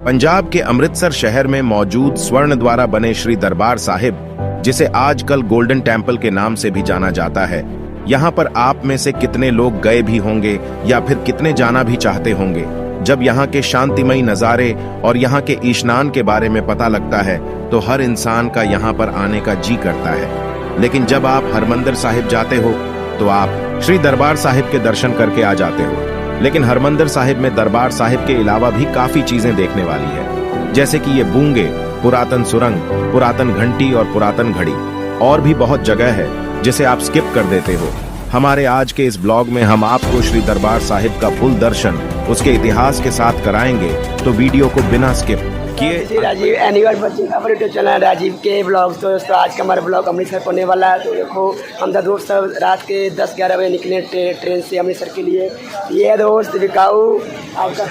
पंजाब के अमृतसर शहर में मौजूद स्वर्ण द्वारा बने श्री दरबार साहिब, जिसे आजकल गोल्डन टेम्पल के नाम से भी जाना जाता है, यहाँ पर आप में से कितने लोग गए भी होंगे या फिर कितने जाना भी चाहते होंगे। जब यहाँ के शांतिमयी नज़ारे और यहाँ के स्नान के बारे में पता लगता है तो हर इंसान का यहाँ पर आने का जी करता है। लेकिन जब आप हरमंदिर साहिब जाते हो तो आप श्री दरबार साहिब के दर्शन करके आ जाते हो। लेकिन हरमंदिर साहिब में दरबार साहिब के अलावा भी काफी चीजें देखने वाली है, जैसे कि ये बूंगे, पुरातन सुरंग, पुरातन घंटी और पुरातन घड़ी। और भी बहुत जगह है जिसे आप स्किप कर देते हो। हमारे आज के इस ब्लॉग में हम आपको श्री दरबार साहिब का फुल दर्शन उसके इतिहास के साथ कराएंगे, तो वीडियो को बिना स्किप किए। राजीव एनिवर्स बच्चे का यूट्यूब चैनल राजीव के ब्लॉग्स। तो दोस्तों आज का हमारा ब्लॉग अमृतसर होने वाला है। तो देखो हम सब दोस्त सब रात के 10-11 बजे निकले ट्रेन से अमृतसर के लिए। ये है दोस्त विकाऊ, आपका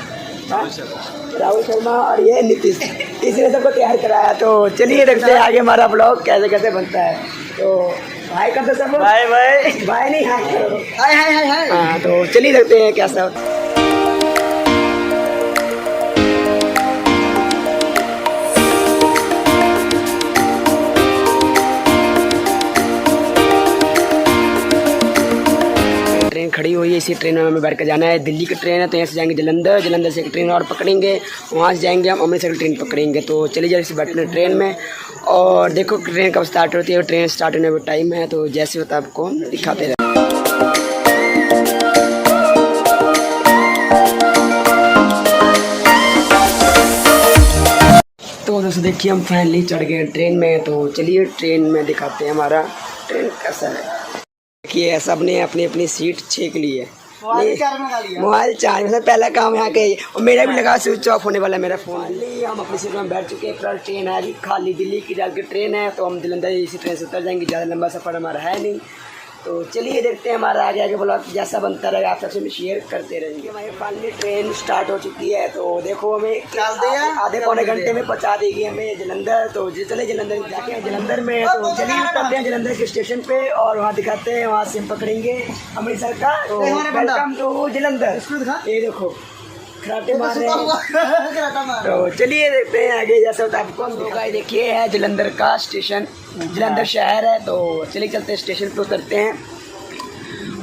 राहुल शर्मा और ये नीतीश, इसने सबको तैयार कराया। तो चलिए देखते हैं आगे हमारा ब्लॉग कैसे कैसे बनता है। तो हाय करते सब, बाय बाय, बाय नहीं हाय करो, हाय हाय हाय हाय। हाँ तो चलिए देखते हैं कैसा होता है। ट्रेन खड़ी हुई है, इसी ट्रेन में हमें बैठ कर जाना है। दिल्ली की ट्रेन है तो यहाँ से जाएंगे जलंधर, जलंधर से एक ट्रेन और पकड़ेंगे, वहाँ से जाएंगे हम अमृतसर की ट्रेन पकड़ेंगे। तो चलिए जल्दी से बैठने ट्रेन में और देखो ट्रेन कब स्टार्ट होती है। ट्रेन स्टार्ट होने का टाइम है तो जैसे होता है आपको दिखाते रहे। तो दोस्तों देखिए हम फाइनली चढ़ गए ट्रेन में। तो चलिए ट्रेन में दिखाते हैं हमारा ट्रेन कैसा है। देखिए सबने अपनी अपनी सीट छेक ली है। मोबाइल चार्ज मतलब पहला काम यहाँ के, और मेरा भी लगा स्विच ऑफ होने वाला है मेरा फ़ोन। हम अपनी सीट में बैठ चुके हैं। फिलहाल ट्रेन है अभी खाली, दिल्ली की डाल की ट्रेन है तो हम जलंधर इसी ट्रेन से उतर जाएंगे। ज़्यादा लंबा सफ़र हमारा है नहीं। तो चलिए देखते हैं हमारा आगे आगे ब्लॉग जैसा बनता रहेगा, आप सबसे शेयर करते रहेंगे। हमारी फाइनली ट्रेन स्टार्ट हो चुकी है। तो देखो हमें आधे पौने घंटे में पहुंचा देगी हमें जलंधर। तो चले जलंधर जाके जलंधर में, तो चलिए उतरते हैं जलंधर के स्टेशन पे और वहाँ दिखाते हैं, वहाँ से हम पकड़ेंगे अमृतसर का। तो वेलकम टू जलंधर। ये देखो खराटे मार रहे हैं। तो चलिए देखते हैं आगे जैसा होता है आपको हम दिखाई। देखिए है जलंधर का स्टेशन, जलंधर शहर है। तो चलिए चलते हैं स्टेशन पे, उतरते हैं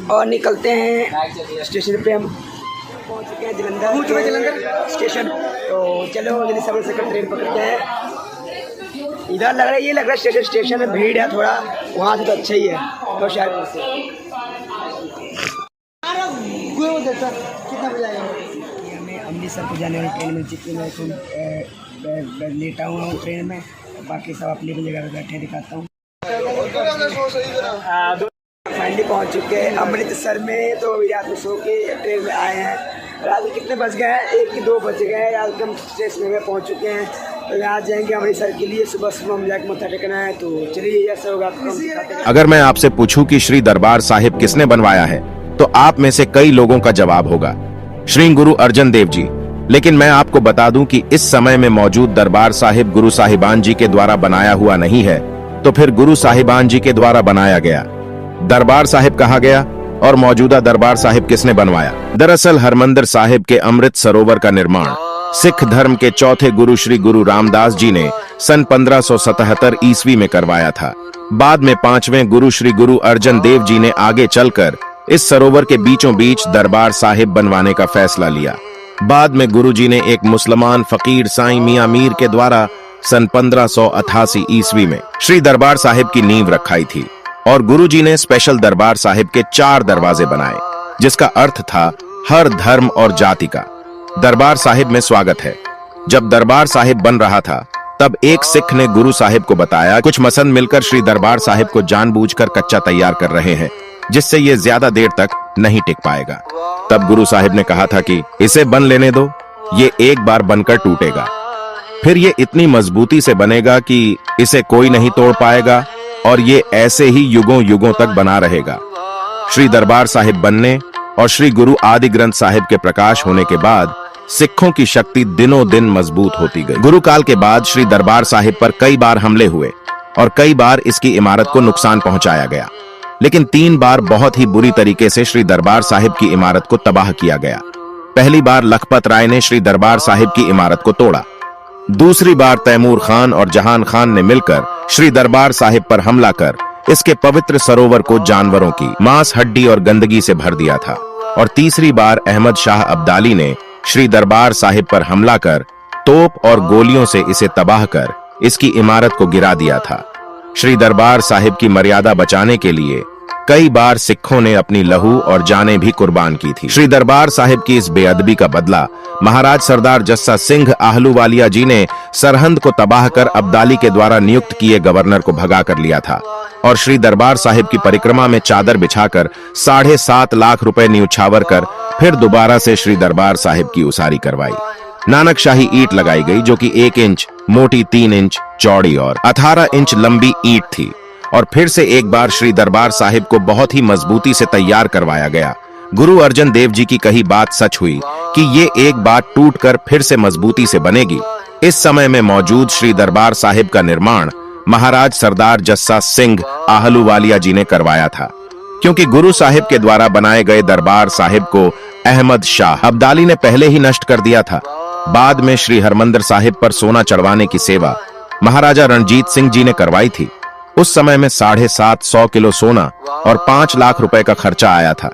और निकलते हैं स्टेशन पे। हम पहुंच चुके हैं जलंधर स्टेशन। तो चलो जल्दी सफर से ट्रेन पकड़ते हैं। इधर लग रहा है, ये लग रहा है स्टेशन में भीड़ है थोड़ा, वहाँ से तो अच्छा ही है। तो शायद कितना बजे आएगा अमृतसर को जाने वाली ट्रेन मिल चुकी है। मैं लेटा हुआ हूँ ट्रेन में, बाकी सब अपनी अपनी जगह पर बैठे दिखाता हूँ। फाइनली पहुँच चुके हैं अमृतसर में। तो रात में सो के ट्रेन में आए हैं। रात में कितने बज गए हैं, 1 कि 2 बज गए हैं। रात के हम स्टेशन में पहुँच चुके हैं। तो यहाँ जाएंगे अमृतसर के लिए, सुबह सुबह हम जाके मत्था टेकना है। तो चलिए ऐसा होगा। अगर मैं आपसे पूछूं कि श्री दरबार साहिब किसने बनवाया है तो आप में से कई लोगों का जवाब होगा श्री गुरु अर्जन देव जी। लेकिन मैं आपको बता दूं कि इस समय में मौजूद दरबार साहिब गुरु साहिबान जी के द्वारा बनाया हुआ नहीं है, तो फिर गुरु साहिबान जी के द्वारा बनाया गया दरबार साहिब कहा गया। और मौजूदा दरबार साहिब किसने बनवाया? दरअसल हरमंदिर साहिब के अमृत सरोवर का निर्माण सिख धर्म के चौथे गुरु श्री गुरु रामदास जी ने सन 1577 ईस्वी में करवाया था। बाद में 5वें गुरु श्री गुरु अर्जन देव जी ने आगे चलकर इस सरोवर के बीचों बीच दरबार साहिब बनवाने का फैसला लिया। बाद में गुरुजी ने एक मुसलमान फकीर साईं मियां मीर के द्वारा सन 1588 ईस्वी में श्री दरबार साहिब की नींव रखाई थी और गुरुजी ने स्पेशल दरबार साहिब के 4 दरवाजे बनाए, जिसका अर्थ था हर धर्म और जाति का दरबार साहिब में स्वागत है। जब दरबार साहिब बन रहा था तब एक सिख ने गुरु साहिब को बताया कुछ मसंद मिलकर श्री दरबार साहिब को जानबूझकर कच्चा तैयार कर रहे हैं, जिससे ये ज्यादा देर तक नहीं टिक पाएगा। तब गुरु साहिब ने कहा था कि इसे बन लेने दो, ये एक बार बनकर टूटेगा, फिर ये इतनी मजबूती से बनेगा कि इसे कोई नहीं तोड़ पाएगा और ये ऐसे ही युगों युगों तक बना रहेगा। श्री दरबार साहिब बनने और श्री गुरु आदि ग्रंथ साहिब के प्रकाश होने के बाद सिखों की शक्ति दिनों दिन मजबूत होती गई। गुरु काल के बाद श्री दरबार साहिब पर कई बार हमले हुए और कई बार इसकी इमारत को नुकसान पहुंचाया गया, लेकिन 3 बार बहुत ही बुरी तरीके से श्री दरबार साहिब की इमारत को तबाह किया गया। पहली बार लखपत राय ने श्री दरबार साहिब की इमारत को तोड़ा दूसरी बार तैमूर खान और जहान खान ने मिलकर श्री दरबार साहिब पर हमला कर इसके पवित्र सरोवर को जानवरों की मांस, हड्डी और गंदगी से भर दिया था। और तीसरी बार अहमद शाह अब्दाली ने श्री दरबार साहिब पर हमला कर तोप और गोलियों से इसे तबाह कर इसकी इमारत को गिरा दिया था। श्री दरबार साहिब की मर्यादा बचाने के लिए कई बार सिखों ने अपनी लहू और जानें भी कुर्बान की थी। श्री दरबार साहिब की इस बेअदबी का बदला महाराज सरदार जस्सा सिंह आहलूवालिया जी ने सरहंद को तबाह कर अब्दाली के द्वारा नियुक्त किए गवर्नर को भगा कर लिया था और श्री दरबार साहिब की परिक्रमा में चादर बिछाकर 7.5 लाख रुपए न्यूछावर कर फिर दोबारा से श्री दरबार साहिब की उसारी करवाई। नानकशाही ईंट लगाई गई जो कि 1 इंच मोटी, 3 इंच चौड़ी और 18 इंच लंबी ईंट थी और फिर से एक बार श्री दरबार साहिब को बहुत ही मजबूती से तैयार करवाया गया। गुरु अर्जन देव जी की कही बात सच हुई कि ये एक बार टूटकर फिर से मजबूती से बनेगी। इस समय में मौजूद श्री दरबार साहिब का निर्माण महाराज सरदार जस्सा सिंह आहलूवालिया जी ने करवाया था, क्योंकि गुरु साहिब के द्वारा बनाए गए दरबार साहिब को अहमद शाह अब्दाली ने पहले ही नष्ट कर दिया था। बाद में श्री हरमंदिर साहिब पर सोना चढ़वाने की सेवा महाराजा रणजीत सिंह जी ने करवाई थी। उस समय में 750 किलो सोना और 5 लाख रुपए का खर्चा आया था।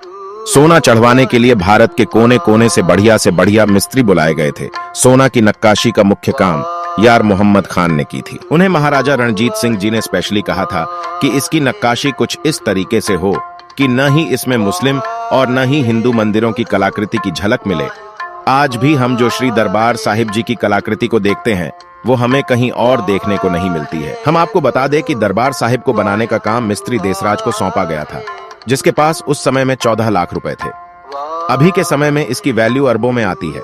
सोना चढ़वाने के लिए भारत के कोने कोने से बढ़िया मिस्त्री बुलाए गए थे। सोना की नक्काशी का मुख्य काम यार मोहम्मद खान ने की थी। उन्हें महाराजा रणजीत सिंह जी ने स्पेशली कहा था कि इसकी नक्काशी कुछ इस तरीके से हो कि न ही इसमें मुस्लिम और न ही हिंदू मंदिरों की कलाकृति की झलक मिले। आज भी हम जो श्री दरबार साहिब जी की कलाकृति को देखते हैं वो हमें कहीं और देखने को नहीं मिलती है। हम आपको बता दें कि दरबार साहिब को बनाने का काम मिस्त्री देसराज को सौंपा गया था, जिसके पास उस समय में 14 लाख रुपए थे। अभी के समय में इसकी वैल्यू अरबों में आती है।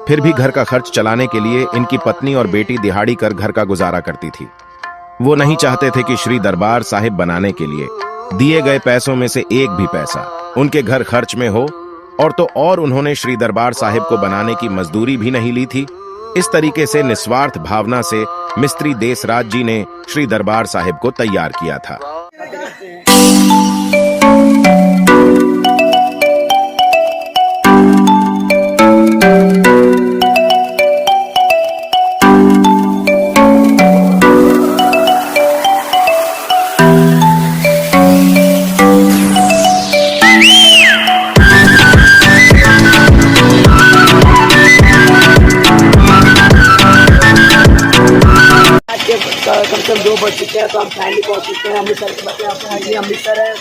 फिर भी घर का खर्च चलाने के लिए इनकी पत्नी और बेटी दिहाड़ी कर घर का गुजारा करती थी। वो नहीं चाहते थे कि श्री दरबार साहिब बनाने के लिए दिए गए पैसों में से एक भी पैसा उनके घर खर्च में हो, और उन्होंने श्री दरबार साहिब को बनाने की मजदूरी भी नहीं ली थी। इस तरीके से निस्वार्थ भावना से मिस्त्री देसराज जी ने श्री दरबार साहिब को तैयार किया था। कम से कम 2 बज चुके हैं, तो हम फाइनली पहुंच चुके हैं अमृतसर के बच्चे। आपको अमृतसर है।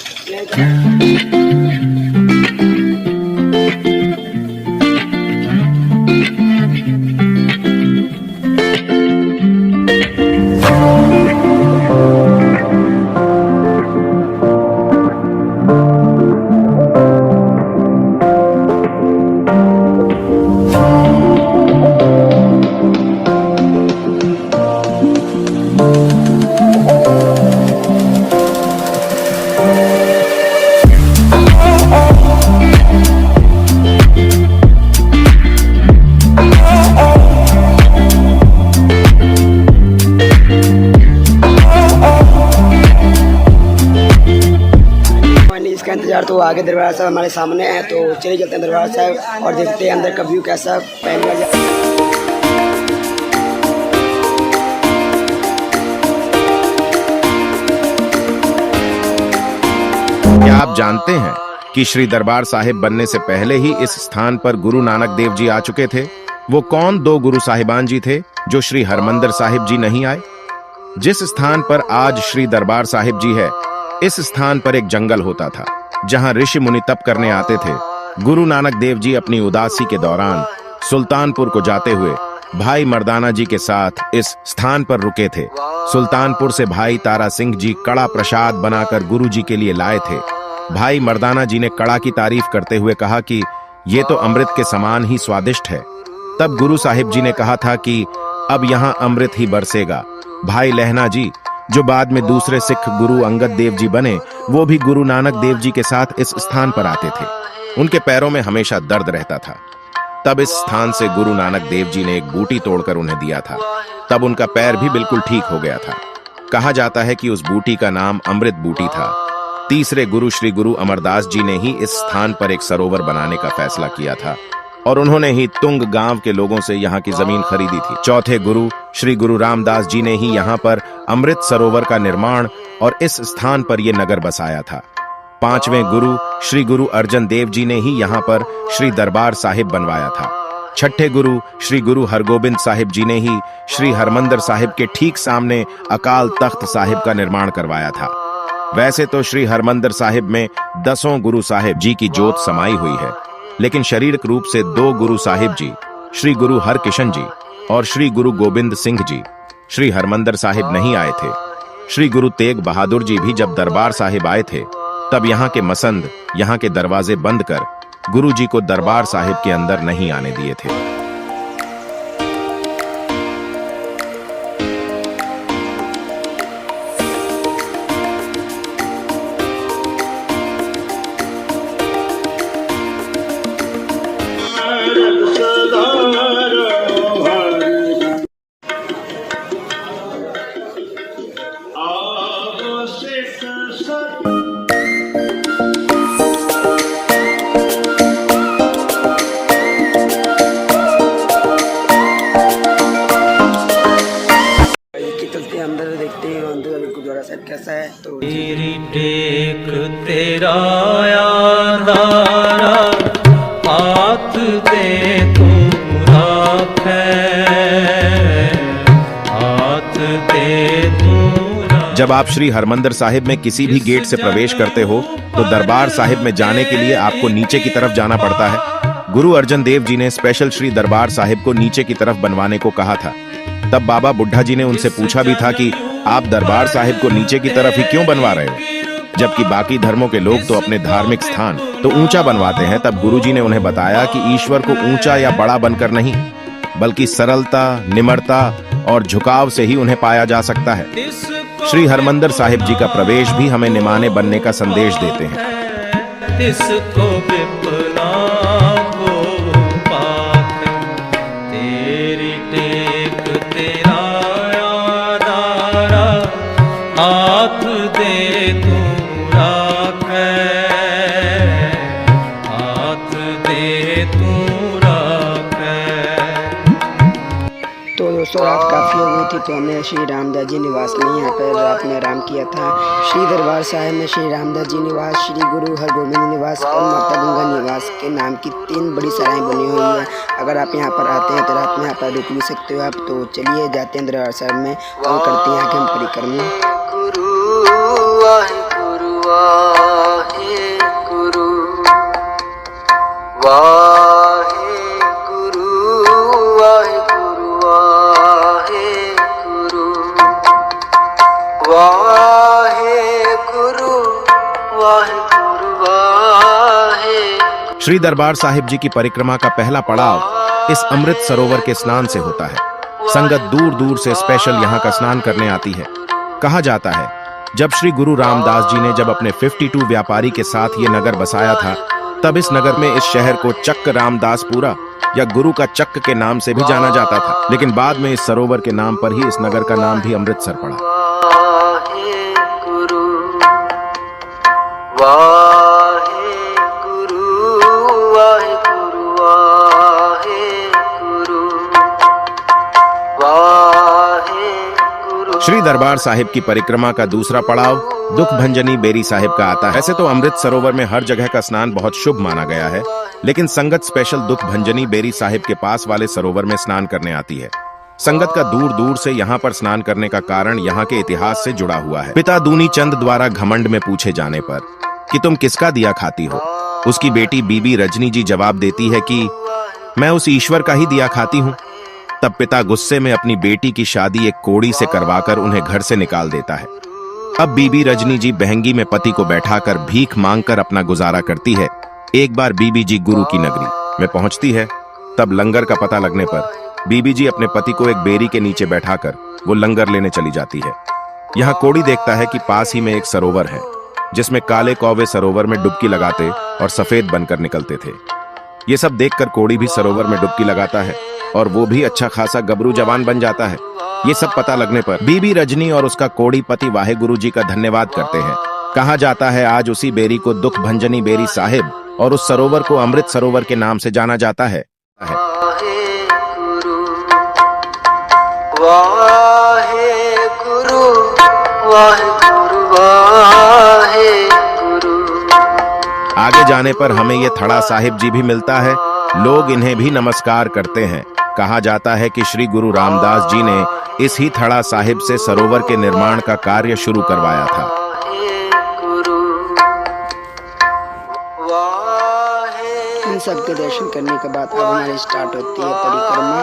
इसका इंतजार तो आगे दरबार साहब हमारे सामने है, तो चलिए चलते हैं दरबार साहब और देखते हैं अंदर का व्यू कैसा पहले। क्या आप जानते हैं कि श्री दरबार साहिब बनने से पहले ही इस स्थान पर गुरु नानक देव जी आ चुके थे? वो कौन 2 गुरु साहिबान जी थे जो श्री हरमंदिर साहिब जी नहीं आए? जिस स्थान पर आज श्री दरबार साहिब जी है, इस स्थान पर एक जंगल होता था जहां ऋषि मुनि तप करने आते थे। गुरु नानक देव जी अपनी उदासी के दौरान सुल्तानपुर को जाते हुए भाई मर्दाना जी के साथ इस स्थान पर रुके थे। सुल्तानपुर से भाई तारा सिंह जी कड़ा प्रसाद बनाकर गुरु जी के लिए लाए थे। भाई मर्दाना जी ने कड़ा की तारीफ करते हुए कहा कि ये तो अमृत के समान ही स्वादिष्ट है। तब गुरु साहिब जी ने कहा था कि अब यहाँ अमृत ही बरसेगा। भाई लहना जी, जो बाद में दूसरे सिख गुरु अंगद देव जी बने, वो भी गुरु नानक देव जी के साथ इस स्थान पर आते थे। उनके पैरों में हमेशा दर्द रहता था। तब इस स्थान से गुरु नानक देव जी ने एक बूटी तोड़कर उन्हें दिया था। तब उनका पैर भी बिल्कुल ठीक हो गया था। कहा जाता है कि उस बूटी का नाम अमृत बूटी था। तीसरे गुरु श्री गुरु अमरदास जी ने ही इस स्थान पर एक सरोवर बनाने का फैसला किया था। और उन्होंने ही तुंग गांव के लोगों से यहाँ की जमीन खरीदी थी। चौथे गुरु श्री गुरु रामदास जी ने ही यहाँ पर अमृत सरोवर का निर्माण और इस स्थान पर यह नगर बसाया था। पांचवें गुरु श्री गुरु अर्जन देव जी ने ही यहाँ पर श्री दरबार साहिब बनवाया था। छठे गुरु श्री गुरु हरगोबिंद साहिब जी ने ही श्री हरमंदिर साहिब के ठीक सामने अकाल तख्त साहिब का निर्माण करवाया था। वैसे तो श्री हरमंदिर साहिब में 10 गुरु साहिब जी की जोत समाई हुई है, लेकिन शारीरिक रूप से 2 गुरु साहिब जी श्री गुरु हरकिशन जी और श्री गुरु गोबिंद सिंह जी श्री हरमंदिर साहिब नहीं आए थे। श्री गुरु तेग बहादुर जी भी जब दरबार साहिब आए थे तब यहाँ के मसंद यहाँ के दरवाजे बंद कर गुरु जी को दरबार साहिब के अंदर नहीं आने दिए थे। अंदर देखते हैं अंदर गुरुद्वारा साहिब कैसा है। तो तेरी टेक तेरा आधारा हाथ दे तू राखे, हाथ दे तू। जब आप श्री हरमंदिर साहिब में किसी भी गेट से प्रवेश करते हो तो दरबार साहिब में जाने के लिए आपको नीचे की तरफ जाना पड़ता है। गुरु अर्जन देव जी ने स्पेशल श्री दरबार साहिब को नीचे की तरफ बनवाने को कहा था। तब बाबा बुढ़ा जी ने उनसे पूछा भी था कि आप दरबार साहिब को नीचे की तरफ ही क्यों बनवा रहे हो, जबकि बाकी धर्मों के लोग तो अपने धार्मिक स्थान तो ऊंचा बनवाते हैं। तब गुरुजी ने उन्हें बताया कि ईश्वर को ऊंचा या बड़ा बनकर नहीं, बल्कि सरलता, निम्रता और झुकाव से ही उन्हें पाया जा सकता है। श्री हरमंदिर साहिब जी का प्रवेश भी हमें निमाने बनने का संदेश देते हैं। हाथ दे तू राखे, हाथ दे तू राखे। तो दोस्तों रात काफ़ी हो गई थी तो हमने श्री रामदास जी निवास में यहाँ पर रात में आराम किया था। श्री दरबार साहिब में श्री रामदास जी निवास, श्री गुरु हरगोबिंद निवास और माता गंगा निवास के नाम की 3 बड़ी सराहें बनी हुई है। अगर आप यहाँ पर आते हैं तो रात में यहाँ पर रुक भी सकते हो आप। तो चलिए जाते हैं दरबार साहिब में और करते हैं यहाँ के हम परिक्रमा। वाहेगुरु वाहेगुरु वाहेगुरु वाहेगुरु वाहेगुरु वाहेगुरु वाहेगुरु वाहेगुरु। श्री दरबार साहिब जी की परिक्रमा का पहला पड़ाव इस अमृत सरोवर के स्नान से होता है। संगत दूर दूर से स्पेशल यहाँ का स्नान करने आती है। कहा जाता है जब श्री गुरु रामदास जी ने जब अपने 52 व्यापारी के साथ ये नगर बसाया था तब इस नगर में इस शहर को चक्क रामदासपुरा या गुरु का चक्क के नाम से भी जाना जाता था, लेकिन बाद में इस सरोवर के नाम पर ही इस नगर का नाम भी अमृतसर पड़ा। श्री दरबार साहिब की परिक्रमा का दूसरा पड़ाव दुख भंजनी बेरी साहिब का आता है। वैसे तो अमृत सरोवर में हर जगह का स्नान बहुत शुभ माना गया है, लेकिन संगत स्पेशल दुख भंजनी बेरी साहिब के पास वाले सरोवर में स्नान करने आती है। संगत का दूर दूर से यहाँ पर स्नान करने का कारण यहाँ के इतिहास से जुड़ा हुआ है। पिता दूनी चंद द्वारा घमंड में पूछे जाने पर कि तुम किसका दिया खाती हो, उसकी बेटी बीबी रजनी जी जवाब देती है कि मैं उस ईश्वर का ही दिया खाती हूँ। तब पिता गुस्से में अपनी बेटी की शादी एक कोड़ी से करवाकर उन्हें घर से निकाल देता है। अब बीबी रजनी जी बहंगी में पति को बैठाकर भीख मांगकर अपना गुजारा करती है। एक बार बीबी जी गुरु की नगरी में पहुंचती है। तब लंगर का पता लगने पर बीबी जी अपने पति को एक बेरी के नीचे बैठाकर वो लंगर लेने चली जाती है। यहाँ कोड़ी देखता है कि पास ही में एक सरोवर है जिसमें काले कौवे सरोवर में डुबकी लगाते और सफेद बनकर निकलते थे। ये सब देखकर कोड़ी भी सरोवर में डुबकी लगाता है और वो भी अच्छा खासा गबरू जवान बन जाता है। ये सब पता लगने पर बीबी रजनी और उसका कोड़ी पति वाहेगुरु जी का धन्यवाद करते हैं। कहा जाता है आज उसी बेरी को दुख भंजनी बेरी साहिब और उस सरोवर को अमृत सरोवर के नाम से जाना जाता है। आगे जाने पर हमें ये थड़ा साहिब जी भी मिलता है। लोग इन्हें भी नमस्कार करते हैं। कहा जाता है कि श्री गुरु रामदास जी ने इस ही थड़ा साहिब से सरोवर के निर्माण का कार्य शुरू करवाया था। इन सब के दर्शन करने के बाद अब हमारी स्टार्ट होती है परिक्रमा।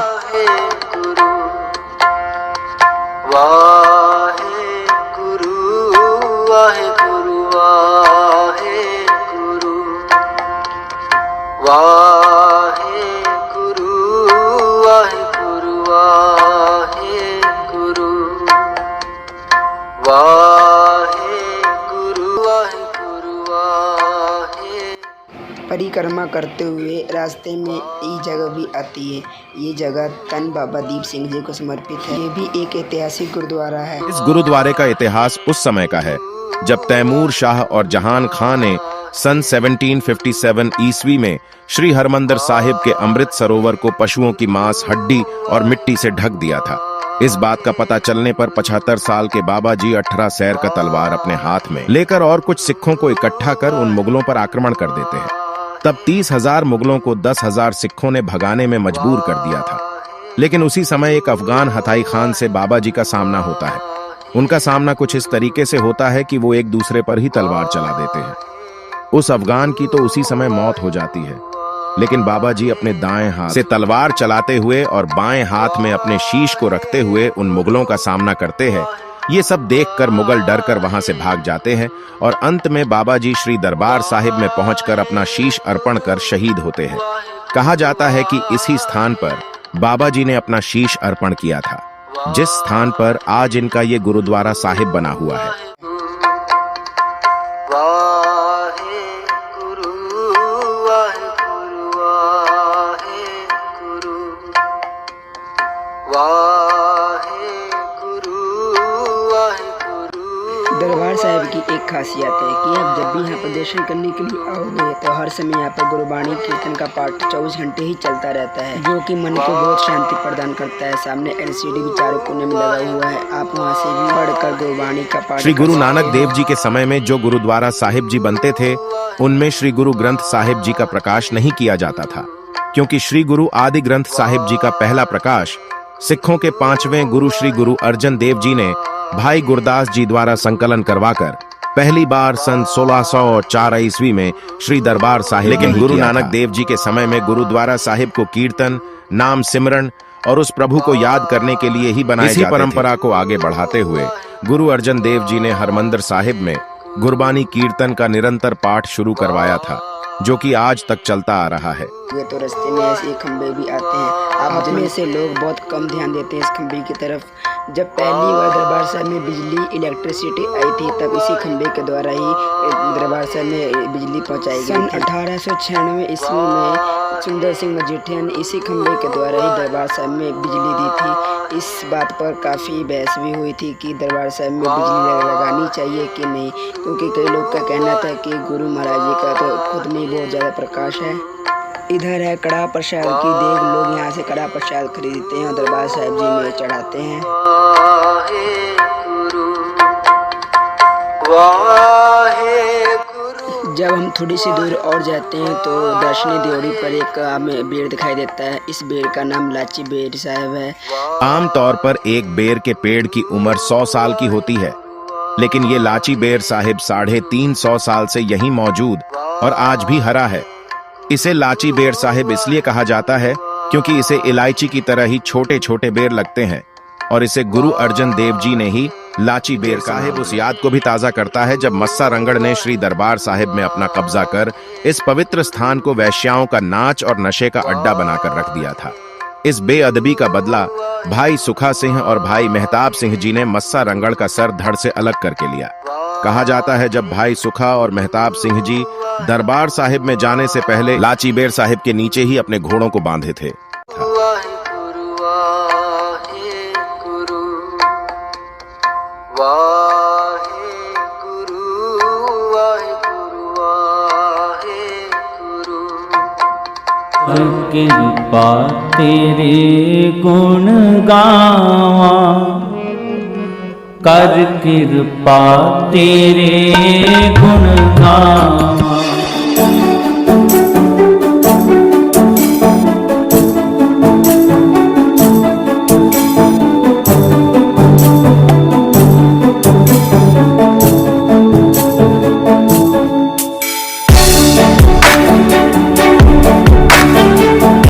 परिक्रमा करते हुए रास्ते में ये जगह भी आती है। ये जगह तन बाबा दीप सिंह जी को समर्पित है। ये भी एक ऐतिहासिक गुरुद्वारा है। इस गुरुद्वारे का इतिहास उस समय का है जब तैमूर शाह और जहान खान ने सन 1757 ईस्वी में श्री हरमंदिर साहिब के अमृत सरोवर को पशुओं की मांस, हड्डी और मिट्टी से ढक दिया था। इस बात का पता चलने पर 75 साल के बाबा जी 18 सैर का तलवार अपने हाथ में लेकर और कुछ सिखों को इकट्ठा कर उन मुगलों पर आक्रमण कर देते हैं। तब 30,000 मुगलों को 10,000 सिखों ने भगाने में मजबूर कर दिया था। लेकिन उसी समय एक अफगान हथाई खान से बाबा जी का सामना होता है। उनका सामना कुछ इस तरीके से होता है कि वो एक दूसरे पर ही तलवार चला देते हैं। उस अफगान की तो उसी समय मौत हो जाती है, लेकिन बाबा जी अपने दाएं हाथ से तलवार चलाते हुए और बाएं हाथ में अपने शीश को रखते हुए उन मुगलों का सामना करते हैं। ये सब देखकर मुगल डरकर वहां से भाग जाते हैं और अंत में बाबा जी श्री दरबार साहिब में पहुंचकर अपना शीश अर्पण कर शहीद होते हैं। कहा जाता है कि इसी स्थान पर बाबा जी ने अपना शीश अर्पण किया था, जिस स्थान पर आज इनका ये गुरुद्वारा साहिब बना हुआ है। दरबार साहिब की एक खासियत है कि आप जब भी यहाँ पर दर्शन करने के लिए आओगे तो हर समय यहाँ पर गुरबाणी कीर्तन का पाठ 24 घंटे ही चलता रहता है, जो कि मन को बहुत शांति प्रदान करता है। सामने एलसीडी भी चारों कोने में लगा हुआ है, आप वहाँ से भी पढ़कर गुरबाणी का पाठ। श्री गुरु नानक देव जी के समय में जो गुरुद्वारा साहिब जी बनते थे, उनमें श्री गुरु ग्रंथ साहिब जी का प्रकाश नहीं किया जाता था, क्योंकि श्री गुरु आदि ग्रंथ साहिब जी का पहला प्रकाश सिखों के 5वें गुरु श्री गुरु अर्जन देव जी ने भाई गुरदास जी द्वारा संकलन करवाकर पहली बार सन 1604 ईस्वी में श्री दरबार साहिब। लेकिन गुरु नानक देव जी के समय में गुरुद्वारा साहिब को कीर्तन, नाम सिमरन और उस प्रभु को याद करने के लिए ही बनाए जाते थे। इसी परंपरा को आगे बढ़ाते हुए गुरु अर्जन देव जी ने हरमंदिर साहिब में गुरबानी कीर्तन का निरंतर पाठ शुरू करवाया था, जो कि आज तक चलता आ रहा है। ये तो रास्ते में ऐसे खंबे भी आते हैं, आप में से लोग बहुत कम ध्यान देते हैं इस खंबे की तरफ। जब पहली बार दरबार साहिब में बिजली इलेक्ट्रिसिटी आई थी, तब इसी खंबे के द्वारा ही दरबार साहिब में बिजली पहुंचाई गई। सन 1896 ईस्वी में सुंदर सिंह मजीठिया ने इसी खंबे के द्वारा ही दरबार साहिब में बिजली दी थी। इस बात पर काफ़ी बहस भी हुई थी कि दरबार साहिब में बिजली लगानी चाहिए कि नहीं, क्योंकि कई लोग का कहना था कि गुरु महाराज जी का तो खुद में बहुत ज़्यादा प्रकाश है। इधर है कड़ा प्रसाद की देग, लोग यहाँ से कड़ा प्रसाद खरीदते हैं और दरबार साहिब जी में चढ़ाते हैं। जब हम थोड़ी सी दूर और जाते हैं तो दर्शनी ड्योढ़ी पर एक हमें बेर दिखाई देता है। इस बेर का नाम लाची बेर साहिब है। आमतौर पर एक बेर के पेड़ की उम्र 100 साल की होती है, लेकिन ये लाची बेर साहिब 350 साल से यहीं मौजूद और आज भी हरा है। इसे लाची बेर साहिब इसलिए कहा जाता है क्योंकि इसे इलायची की तरह ही छोटे छोटे बेर लगते हैं, और इसे गुरु अर्जन देव जी ने ही लाची बेर साहिब उस याद को भी ताजा करता है जब मस्सा रंगड़ ने श्री दरबार साहिब में अपना कब्जा कर इस पवित्र स्थान को वैश्याओं का नाच और नशे का अड्डा बनाकर रख दिया था। इस बेअदबी का बदला भाई सुखा सिंह और भाई मेहताब सिंह जी ने मस्सा रंगड़ का सर धड़ से अलग करके लिया। कहा जाता है जब भाई सुखा और मेहताब सिंह जी दरबार साहिब में जाने से पहले लाची बेर साहिब के नीचे ही अपने घोड़ों को बांधे थे। कृपा तेरे गुण गावा, कर कृपा तेरे गुण